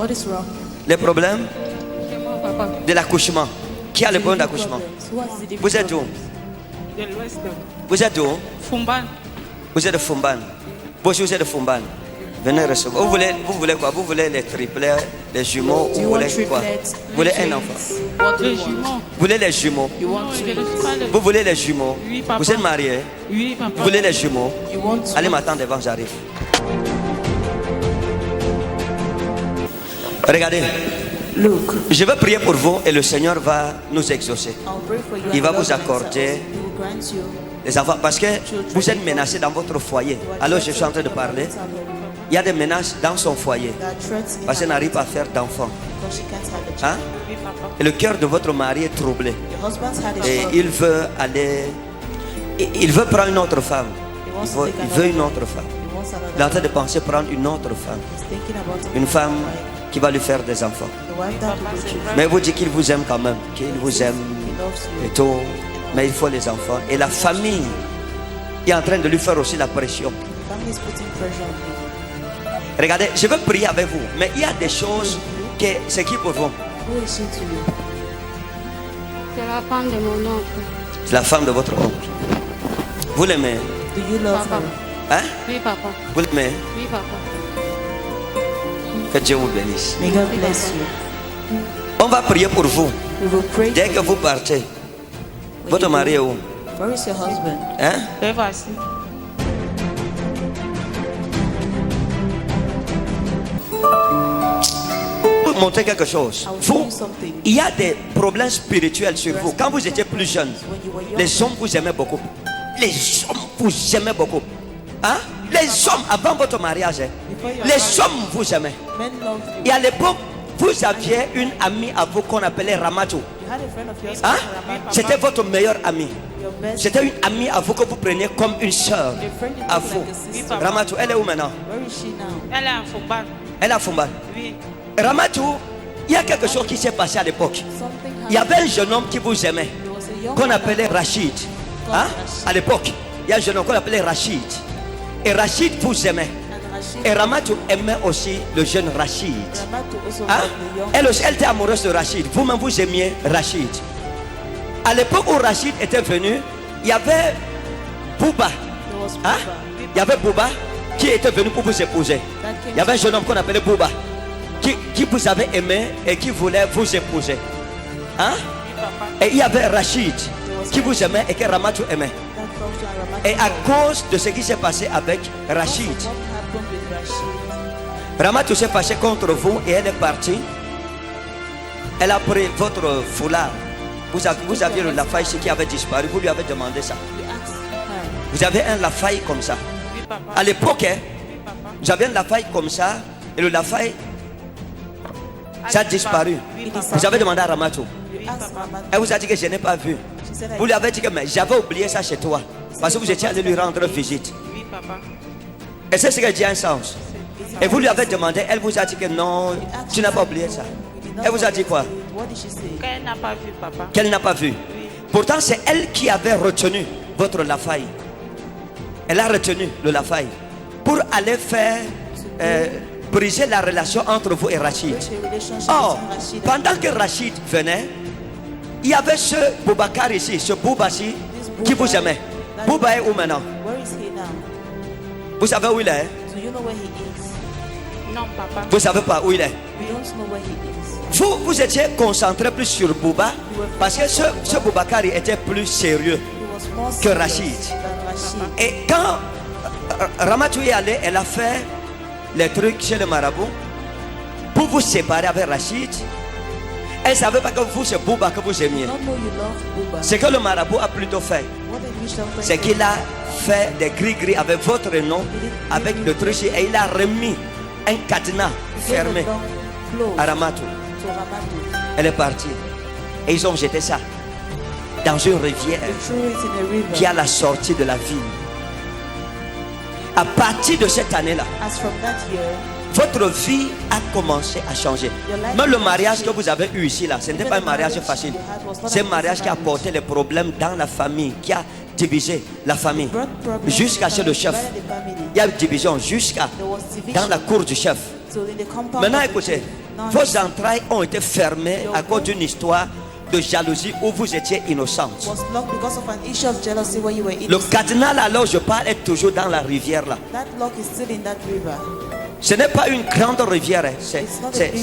What is wrong? Les problèmes C'est moi, papa. de l'accouchement. Qui a le problème d'accouchement? Vous êtes où? De l'Ouest. Vous êtes où? Fumban. Vous êtes de Fumban. Vous êtes de Fumban. Venez recevoir. Vous voulez quoi? Vous voulez les triplets, les jumeaux? Vous voulez quoi? Vous voulez un enfant? Les jumeaux. Vous voulez les jumeaux? Non, je ne suis pas le... Vous voulez les jumeaux? Oui, papa. Vous êtes marié? Oui, papa. Vous voulez les jumeaux? Allez m'attendre devant, j'arrive. Regardez. Look, Je vais prier pour vous et le Seigneur va nous exaucer. I'll pray for you. Il va and vous God will accorder answer us. He will grant you les enfants parce que vous êtes menacés dans votre foyer. Alors je suis en train de parler. Il y a des menaces dans son foyer that threatening parce qu'elle her n'arrive pas à faire d'enfants. because she can't have a child. Hein? Oui, papa. Et le cœur de votre mari est troublé. Your husband's had a Et child. il veut aller. Il veut prendre une autre femme. Il veut une autre femme. He wants another. Il est en train de penser prendre une autre femme. He's thinking about Une femme qui va lui faire des enfants. the wife that will choose. Mais il vous dit qu'il vous aime quand même. Qu'il vous aime He loves you. et tout. Mais il faut les enfants. Et la famille est en train de lui faire aussi la pression. Family is putting pressure on you. Regardez, je veux prier avec vous. Mais il y a des choses que c'est qui pour vous? Who is she to you? C'est la femme de mon oncle. C'est la femme de votre oncle. Vous l'aimez? Do you love Papa. her? Hein? Oui, papa. Vous l'aimez? Oui, papa. Que Dieu vous bénisse. May God bless you. On va prier pour vous. We will pray Dès for que vous partez, votre mari est où? you. Where is your husband? Hein? Le voici. Pour montrer quelque chose. I will show Vous, you something. il y a des problèmes spirituels sur vous. Quand vous étiez plus jeune, When you were young, les hommes vous aimaient beaucoup. Les hommes vous aimaient beaucoup. Hein? Les hommes, avant votre mariage, hein, les hommes vous aimaient. men loved you. Et à l'époque, vous aviez une amie à vous qu'on appelait Ramatou. You had a friend of yours Hein? called Ramat. C'était votre meilleure amie. Your best C'était une amie à vous que vous preniez comme une sœur à vous. Ramatou, elle est où maintenant? Where is she now? Elle est en Fumban. Elle est à Fumba. Oui. Ramatou, il y a quelque chose qui s'est passé à l'époque. Something Il y happened. avait un jeune homme qui vous aimait, There was a young qu'on man appelait that- Rachid. Hein? À l'époque, il y a un jeune homme qu'on appelait Rachid. Et Rachid vous aimait. and Rashid. Et Ramatou aimait aussi le jeune Rachid. Ramatu also Hein? loved the young Elle aussi, elle était amoureuse de Rachid. Vous-même, vous aimiez Rachid. À l'époque où Rachid était venu, il y avait Bouba. There was Hein? Bouba. Il y avait Bouba qui était venu pour vous épouser. Il y avait un jeune homme qu'on appelait Bouba qui vous avait aimé et qui voulait vous épouser. Hein? Oui, papa. Et il y avait Rachid qui vous aimait et que Ramatou aimait. That comes to Ramatu. Et à cause de ce qui s'est passé avec Rachid, What happened with Rashid? Ramatou s'est fâché contre vous et elle est partie. Elle a pris votre foulard. Vous aviez le Lafaille qui avait disparu. Vous lui avez demandé ça. You asked her. Vous avez un Lafaille comme ça. Oui, papa. À l'époque, hein, Oui, papa. vous avez un Lafaille comme ça. Et le Lafaille, ça a disparu. Oui, papa. Vous avez demandé à Ramatou. You asked Ramatu. Elle vous a dit que je n'ai pas vu. She said, Vous lui avez dit que mais j'avais oublié ça chez toi. Parce que vous étiez allé lui rendre visite. Oui, papa. Et c'est ce qu'elle dit à un sens. Et vous lui avez demandé, elle vous a dit que non, tu n'as pas oublié ça. Elle vous a dit quoi? What did she say? Qu'elle n'a pas vu, papa. Qu'elle n'a pas vu. Pourtant, c'est elle qui avait retenu votre Lafaille. Elle a retenu le Lafaille pour aller faire briser la relation entre vous et Rachid. Break the relationship Or, between Rashid and pendant que Rachid venait, il y avait ce Boubacar ici, ce Bouba-ci, qui vous aimait. Bouba est où maintenant? Where is he now? Vous savez où il est? Do you know where he is? Non, papa. Vous ne savez pas où il est? We don't know where he is. Vous étiez concentré plus sur Bouba parce que ce Boubacar était plus sérieux. He was more Que serious Rashid. than Rashid. Et quand Ramatou est allé, elle a fait les trucs chez le marabout pour vous séparer avec Rachid. Elle ne savait pas que vous, c'est Bouba que vous aimiez. Not know you love Bouba. Ce que le marabout a plutôt fait, What did Bishop c'est qu'il a fait des gris-gris avec votre nom, avec le truc, et il a remis un cadenas fermé à Ramatou. to Ramatu? Elle est partie. Et ils ont jeté ça dans une rivière They threw it in a river. qui est à la sortie de la ville. À partir de cette année-là, As from that year, votre vie a commencé à changer. Même le mariage que vous avez eu ici, là, ce n'était pas un mariage facile. C'est un mariage qui a apporté les problèmes dans la famille, qui a divisé la famille. brought problems Jusqu'à to chez the le family, chef. divided the family. Il y a une division jusqu'à There was division. dans la cour du chef. So in the compound Maintenant, of the écoutez, chief, Now Vos entrailles ont été fermées à cause d'une histoire de jalousie où vous étiez innocente. was locked because of an issue of jealousy where you were Le innocent. cadenas là où je parle est toujours dans la rivière là. That lock is still in that river. Ce n'est pas une grande rivière, hein. It's not a big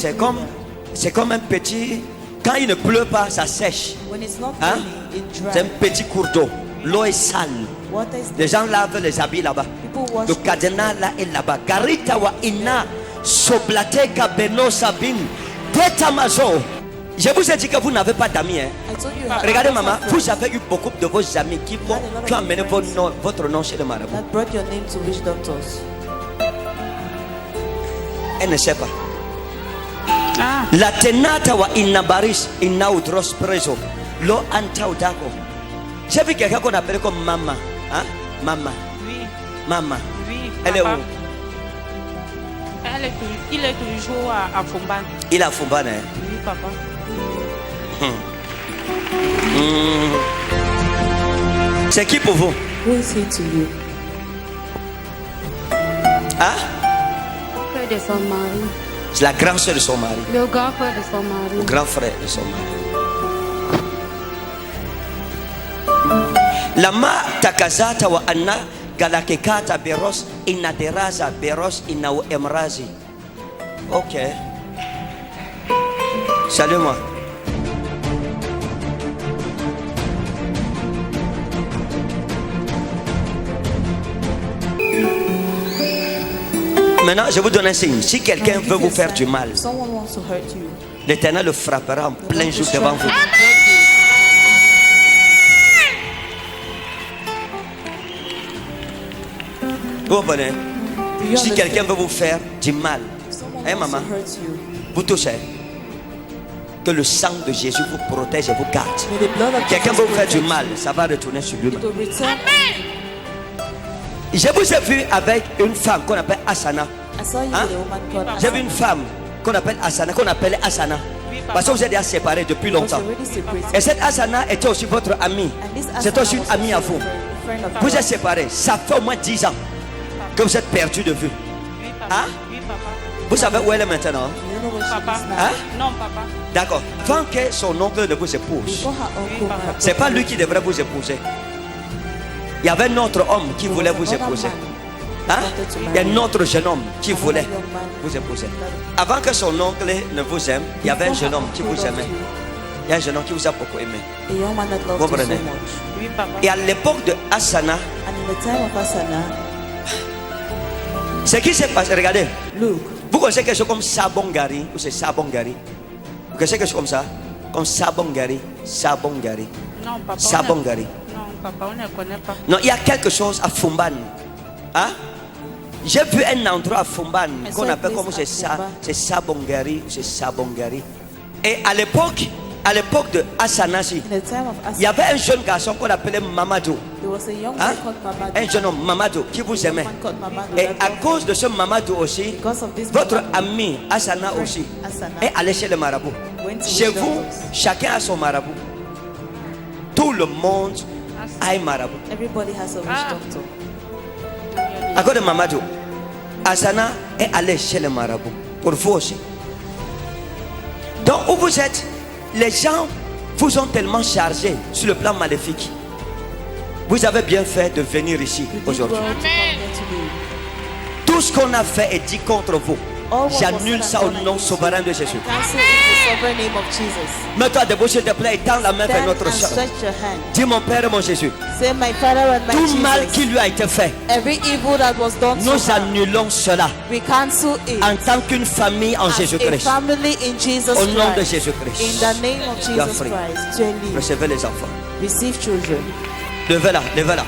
C'est comme un petit. Quand il ne pleut pas, ça sèche. When it's not Hein? raining, it C'est un dries. petit cours d'eau. L'eau est sale. Water is Les gens lavent les habits là-bas. People wash Le cadenas là est là-bas. Garita wa ina soblate kabeno sabin. Tetamazo. Je vous ai dit que vous n'avez pas d'amis. Hein. I told you had Regardez lots of maman, friends vous avez eu beaucoup de vos amis qui ont amené votre nom chez le marabout. that brought your name to witch doctors. Elle ne sait pas. Ah, La tenata wa inabaris inaudros preso. Lo antaudako. J'ai vu quelqu'un qu'on appelle comme maman. Hein? Maman. oui, Maman. oui, Elle est où? papa. Il est toujours à Fumban. Il a Fumban. Hein? Oui, papa. C'est qui pour vous? Who is he to you? Hein? Frère de son mari. C'est la grande soeur de son mari. Le grand frère de son mari. Le grand frère de son mari. Lama takazata wa anna galakekata beros inaderaza beros inau emrazi. Ok. Salut-moi. Maintenant, je vous donne un signe. Si quelqu'un veut vous faire du mal, If someone wants to hurt you, l'Éternel le frappera en plein jour devant vous. Vous comprenez? Si quelqu'un veut vous faire du mal, hein, maman, hurt you, vous touchez. Que le sang de Jésus vous protège et vous garde. may the blood of Quelqu'un Jesus veut vous faire du protect mal, ça va retourner sur lui-même. you. To return, Je vous ai vu avec une femme qu'on appelle Asana. I saw you Hein? with a woman called J'ai vu une Asana. femme qu'on appelle Asana, qu'on appelait Asana. Parce que vous êtes déjà séparés depuis She was longtemps. already separated. Et cette Asana était aussi votre amie. And this C'est Asana aussi une was amie à also vous. a friend of Vous yours. êtes séparés. Ça fait au moins 10 ans que vous êtes perdus de vue. Oui, papa. Hein? Oui, papa. Vous savez où elle est maintenant? You don't know where she Papa. is now. Hein? Non, papa. D'accord. Tant que son oncle ne vous épouse, Before her uncle papa. had c'est pas lui qui devrait vous épouser. Il y avait un autre homme qui voulait vous épouser. Hein? Il y a un autre jeune homme qui voulait vous épouser. Avant que son oncle ne vous aime, il y avait un jeune homme qui vous aimait. Il y a un jeune homme qui vous a beaucoup aimé. A young man that loved you so Comprenez? much. Oui, papa. Et à l'époque de Asana, And in the time of Asana, ce qui s'est passé, regardez, look, vous connaissez quelque chose comme Sabongari, ou c'est Sabongari? Vous connaissez quelque chose comme ça? Comme Sabongari, Sabongari, Non, papa. Sabongari. Non, papa, on ne connaît pas. Non, il y a quelque chose à Fumban. Hein? J'ai vu un endroit à Fumban qu'on saw a appelle place comme at Fumban. c'est Sabongari, c'est Sabongari. Et à l'époque de Asanasi, in the time of il y Asana, avait un jeune garçon qu'on appelait Mamadou. there was a young Hein? man called Mamadou. Un jeune homme, Mamadou, qui vous aimait. A young man called Mamadou Et that à loved cause de ce Mamadou aussi, you. Because of this votre Mamadou, ami Asana aussi Asana est allé chez le marabout. went to Chez witch vous, doctors. chacun a son marabout. Tout le monde a un marabout. Everybody has a witch Ah. doctor. À cause de Mamadou, Asana est allé chez le marabout. Pour vous aussi. Donc, où vous êtes, les gens vous ont tellement chargé sur le plan maléfique. Vous avez bien fait de venir ici You did aujourd'hui. well to come here today. Tout ce qu'on a fait est dit contre vous. All what was J'annule said ça au and done nom against souverain you, de Jésus. I cancel in the sovereign name of Jesus. Mets-toi debout, s'il te plaît, et tends la main vers Stand notre and soeur. stretch your hand. Dis mon Père et mon Jésus. Say, my Father and my Tout mal Jesus. qui lui a été fait, Every evil that was done to nous her, annulons cela we cancel it. en tant qu'une famille en As a Jésus-Christ. family in Jesus Au nom de Christ. Jésus-Christ. In the name of Tu as Jesus pris. Christ. Tu es libre. Recevez les enfants. Receive children. Levez-la, levez-la.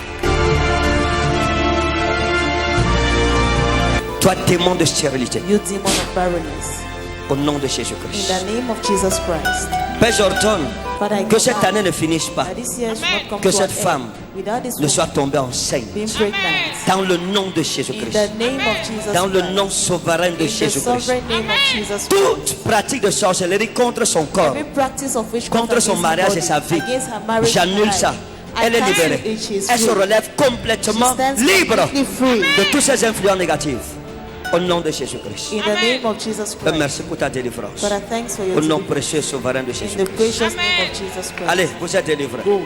Toi, démon de stérilité, You demon of barrenness. au nom de In Jésus-Christ. the name of Jesus Christ. Père, j'ordonne Father, I que cette command année ne finisse pas, that this year should not come que to cette an end femme without this ne soit woman tombée enceinte. being pregnant. Dans le nom de In Jésus-Christ. the name of Jesus Dans le Christ. nom souverain de In the Jésus-Christ. sovereign name of Jesus Christ. Toute pratique de sorcellerie contre son corps, Every practice of witchcraft contre son against mariage her et sa body, vie, against her marriage and j'annule life, ça. I Elle est cancel libérée. it. She is Elle se free. relève complètement She stands libre completely free de toutes ces influences négatives. Au nom de Jésus-Christ. In the name of Jesus Christ. Merci pour ta délivrance. Father, thanks for your Au nom deliverance. précieux et souverain de In the Jésus-Christ. precious name of Jesus Christ. Allez, vous êtes délivrés. Go.